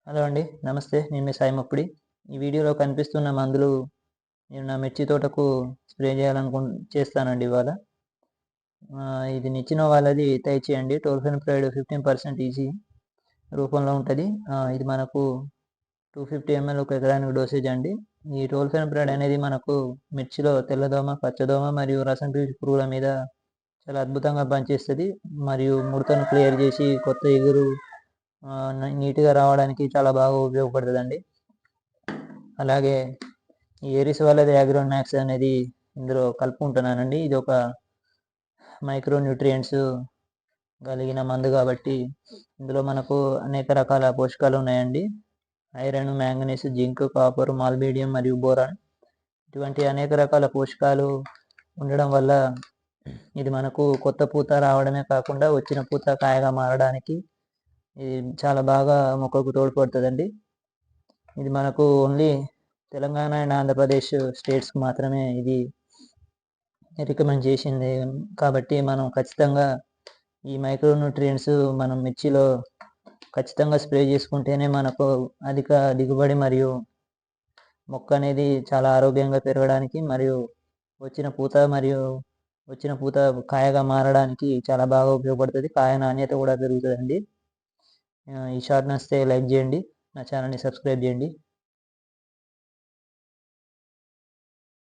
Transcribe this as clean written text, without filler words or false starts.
Hello అండి. నమస్తే. నేను మీ సాయి మప్పుడి. ఈ వీడియోలో కనిపిస్తున్న మందులు నేను నా మిర్చి తోటకు స్ప్రే చేస్తానండి ఇవాళ. ఇది నిచ్చెన వాళ్ళది తైచి అండి. టోల్ఫెన్‌ప్రైడ్ 15% ఈజీ రూపంలో ఉంటది. ఇది మనకు 250 ఎంఎల్ ఒక ఎకరానికి డోసేజ్ అండి. ఈ టోల్ఫెన్‌ప్రైడ్ అనేది మనకు మిర్చిలో తెల్లదోమ, పచ్చదోమ మరియు రసం పీల్చు పురుగుల మీద చాలా అద్భుతంగా పనిచేస్తది. మరియు ముడతను క్లియర్ చేసి కొత్త ఇగురు నీట్‌గా రావడానికి చాలా బాగా ఉపయోగపడుతదండి. అలాగే ఈ ఏరిస్ వాళ్ళది అగ్రోమాక్స్ అనేది ఇందులో కలుపుకుంటున్నానండి. ఇది ఒక మైక్రో న్యూట్రియంట్స్ కలిగిన మందు కాబట్టి ఇందులో మనకు అనేక రకాల పోషకాలు ఉన్నాయండి. ఐరన్, మ్యాంగనీస్, జింక్, కాపర్, మాల్బిడియం మరియు బోరాన్ ఇటువంటి అనేక రకాల పోషకాలు ఉండడం వల్ల ఇది మనకు కొత్త పూత రావడమే కాకుండా వచ్చిన పూత కాయగా మారడానికి ఇది చాలా బాగా మొక్కకు తోడ్పడుతుందండి. ఇది మనకు ఓన్లీ తెలంగాణ అండ్ ఆంధ్రప్రదేశ్ స్టేట్స్కి మాత్రమే ఇది రికమెండ్ చేసింది కాబట్టి మనం ఖచ్చితంగా ఈ మైక్రో న్యూట్రియంట్స్ మనం మిర్చిలో ఖచ్చితంగా స్ప్రే చేసుకుంటేనే మనకు అధిక దిగుబడి మరియు మొక్క అనేది చాలా ఆరోగ్యంగా పెరగడానికి మరియు వచ్చిన పూత కాయగా మారడానికి చాలా బాగా ఉపయోగపడుతుంది. కాయ నాణ్యత కూడా పెరుగుతుందండి. ఈ షార్ట్ నచ్చితే లైక్ చేయండి, నా ఛానల్ని సబ్స్క్రైబ్ చేయండి.